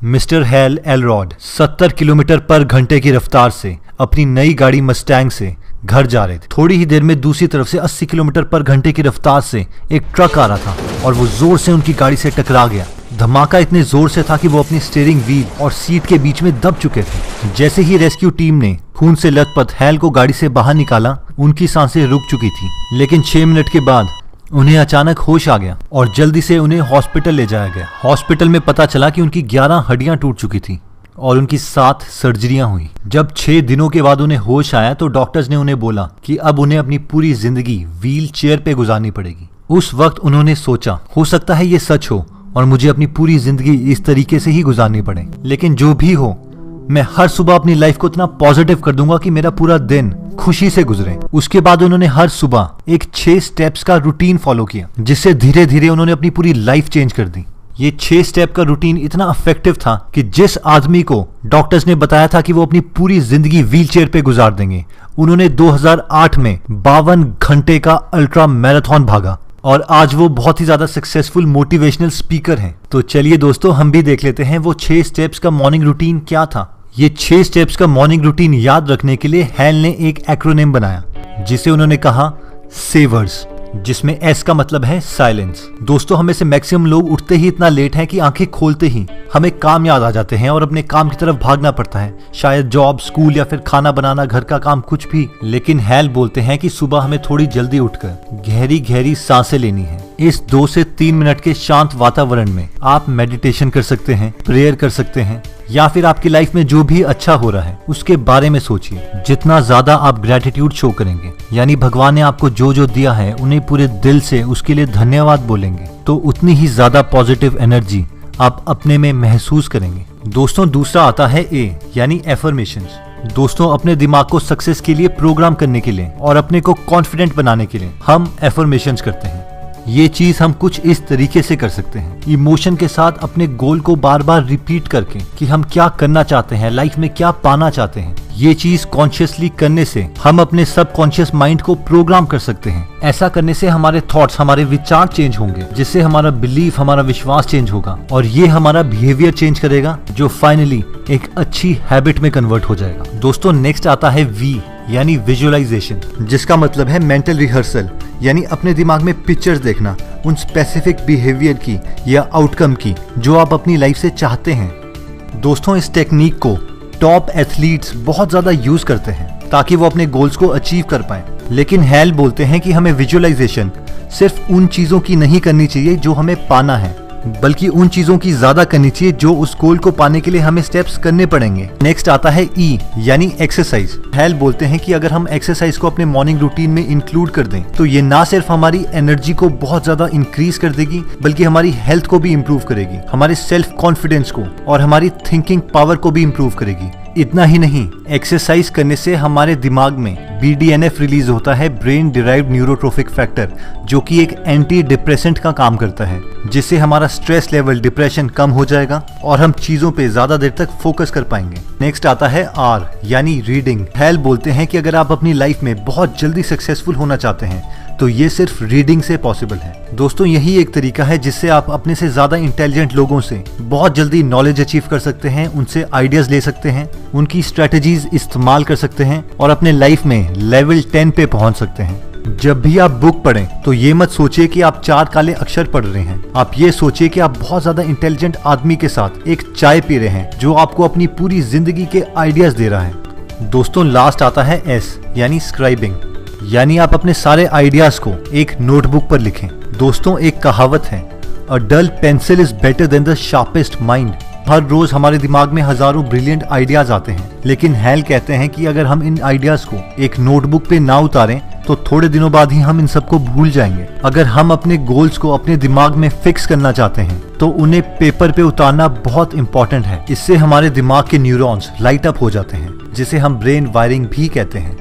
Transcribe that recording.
Mister hello Elrod 70 kilometre पर घंटे की रफ्तार से अपनी नई गाड़ी मस्टैंग से घर जा रहे थे। थोड़ी ही देर में दूसरी तरफ से 80 किलोमीटर पर घंटे की रफ्तार से एक ट्रक आ रहा था और वो जोर से उनकी गाड़ी से टकरा गया। धमाका इतने जोर से था कि वो अपनी स्टीयरिंग व्हील और सीट के बीच में दब चुके थे। जैसे ही रेस्क्यू टीम ने खून से लथपथ हेल को गाड़ी से बाहर निकाला, उनकी सांसें रुक चुकी थी, लेकिन 6 मिनट के बाद उन्हें अचानक होश आ गया और जल्दी से उन्हें हॉस्पिटल ले जाया गया। हॉस्पिटल में पता चला कि उनकी 11 हड्डियां टूट चुकी थी और उनकी 7 सर्जरियां हुई। जब 6 दिनों के बाद उन्हें होश आया तो डॉक्टर्स ने उन्हें बोला कि अब उन्हें अपनी पूरी जिंदगी व्हील चेयर पे गुजारनी पड़ेगी। उस वक्त उन्होंने सोचा, हो सकता है ये सच हो और मुझे अपनी पूरी जिंदगी इस तरीके से ही गुजारनी पड़े, लेकिन जो भी हो मैं हर सुबह अपनी लाइफ को इतना पॉजिटिव कर दूंगा कि मेरा पूरा दिन खुशी से गुजरे। उसके बाद उन्होंने हर सुबह एक 6 स्टेप्स का रूटीन फॉलो किया, जिससे धीरे धीरे उन्होंने अपनी पूरी लाइफ चेंज कर दी। ये 6 स्टेप का रूटीन इतना इफेक्टिव था कि जिस आदमी को डॉक्टर्स ने बताया था कि वो अपनी पूरी जिंदगी व्हीलचेयर पे गुजार देंगे, उन्होंने 2008 में 52 घंटे का अल्ट्रा मैराथन भागा और आज वो बहुत ही ज्यादा सक्सेसफुल मोटिवेशनल स्पीकर हैं। तो चलिए दोस्तों, हम भी देख लेते हैं वो 6 स्टेप्स का मॉर्निंग रूटीन क्या था। ये 6 स्टेप्स का मॉर्निंग रूटीन याद रखने के लिए हेल ने एक एक्रोनिम बनाया, जिसे उन्होंने कहा सेवर्स, जिसमें एस का मतलब है साइलेंस। दोस्तों, हमें से मैक्सिमम लोग उठते ही इतना लेट हैं कि आंखें खोलते ही हमें काम याद आ जाते हैं और अपने काम की तरफ भागना पड़ता है, शायद जॉब, स्कूल या फिर खाना बनाना, घर का काम, कुछ भी। लेकिन हेल बोलते हैं कि सुबह हमें थोड़ी जल्दी उठकर गहरी गहरी सांसें लेनी है। इस 2 से 3 मिनट के शांत वातावरण में आप मेडिटेशन कर सकते हैं, प्रेयर कर सकते हैं, या फिर आपकी लाइफ में जो भी अच्छा हो रहा है उसके बारे में सोचिए। जितना ज्यादा आप ग्रेटिट्यूड शो करेंगे, यानी भगवान ने आपको जो जो दिया है उन्हें पूरे दिल से उसके लिए धन्यवाद बोलेंगे, तो उतनी ही ज्यादा पॉजिटिव एनर्जी आप अपने में महसूस करेंगे। दोस्तों, दूसरा आता है ए, यानी एफर्मेशंस। दोस्तों, अपने दिमाग को सक्सेस के लिए प्रोग्राम करने के लिए और अपने को कॉन्फिडेंट बनाने के लिए हम एफर्मेशंस करते हैं। ये चीज हम कुछ इस तरीके से कर सकते हैं, इमोशन के साथ अपने गोल को बार बार रिपीट करके कि हम क्या करना चाहते हैं, लाइफ में क्या पाना चाहते हैं। ये चीज कॉन्शियसली करने से हम अपने सबकॉन्शियस माइंड को प्रोग्राम कर सकते हैं। ऐसा करने से हमारे थॉट्स, हमारे विचार चेंज होंगे, जिससे हमारा बिलीफ, हमारा विश्वास चेंज होगा और ये हमारा बिहेवियर चेंज करेगा, जो फाइनली एक अच्छी हैबिट में कन्वर्ट हो जाएगा। दोस्तों, नेक्स्ट आता है वी, यानी विजुअलाइजेशन, जिसका मतलब है मेंटल रिहर्सल, यानी अपने दिमाग में पिक्चर्स देखना उन स्पेसिफिक बिहेवियर की या आउटकम की जो आप अपनी लाइफ से चाहते हैं। दोस्तों, इस टेक्निक को टॉप एथलीट्स बहुत ज्यादा यूज करते हैं ताकि वो अपने गोल्स को अचीव कर पाए। लेकिन हेल बोलते हैं कि हमें विजुअलाइजेशन सिर्फ उन चीजों की नहीं करनी चाहिए जो हमें पाना है, बल्कि उन चीजों की ज्यादा करनी चाहिए जो उस गोल को पाने के लिए हमें स्टेप्स करने पड़ेंगे। नेक्स्ट आता है ई, यानी एक्सरसाइज। हेल बोलते हैं कि अगर हम एक्सरसाइज को अपने मॉर्निंग रूटीन में इंक्लूड कर दें तो ये ना सिर्फ हमारी एनर्जी को बहुत ज्यादा इंक्रीज कर देगी, बल्कि हमारी हेल्थ को भी इंप्रूव करेगी, हमारे सेल्फ कॉन्फिडेंस को और हमारी थिंकिंग पावर को भी इंप्रूव करेगी। इतना ही नहीं, एक्सरसाइज करने से हमारे दिमाग में BDNF रिलीज होता है, ब्रेन डिराइव्ड न्यूरोट्रोफिक फैक्टर, जो कि एक एंटी डिप्रेसेंट का काम करता है, जिससे हमारा स्ट्रेस लेवल, डिप्रेशन कम हो जाएगा और हम चीजों पे ज्यादा देर तक फोकस कर पाएंगे। नेक्स्ट आता है आर, यानी रीडिंग। हेल बोलते हैं कि अगर आप अपनी लाइफ में बहुत जल्दी सक्सेसफुल होना चाहते हैं तो ये सिर्फ रीडिंग से पॉसिबल है। दोस्तों, यही एक तरीका है जिससे आप अपने से ज्यादा इंटेलिजेंट लोगों से बहुत जल्दी नॉलेज अचीव कर सकते हैं, उनसे आइडियाज ले सकते हैं, उनकी स्ट्रेटेजीज इस्तेमाल कर सकते हैं और अपने लाइफ में लेवल 10 पे पहुंच सकते हैं। जब भी आप बुक पढ़ें तो ये मत सोचिए कि आप 4 काले अक्षर पढ़ रहे हैं, आप ये सोचिए कि आप बहुत ज्यादा इंटेलिजेंट आदमी के साथ एक चाय पी रहे हैं जो आपको अपनी पूरी जिंदगी के आइडियाज दे रहा है। दोस्तों, लास्ट आता है एस, यानी स्क्राइबिंग, यानी आप अपने सारे आइडियाज को एक नोटबुक पर लिखें। दोस्तों, एक कहावत है, a dull pencil is better than the sharpest mind. हर रोज हमारे दिमाग में हजारों ब्रिलियंट आइडियाज आते हैं, लेकिन हेल कहते हैं कि अगर हम इन आइडियाज को एक नोटबुक पे ना उतारें तो थोड़े दिनों बाद ही हम इन सबको भूल जाएंगे। अगर हम अपने गोल्स को अपने दिमाग में फिक्स करना चाहते हैं तो उन्हें पेपर पे उतारना बहुत इंपॉर्टेंट है। इससे हमारे दिमाग के न्यूरॉन्स लाइट अप हो जाते हैं, जिसे हम ब्रेन वायरिंग भी कहते हैं।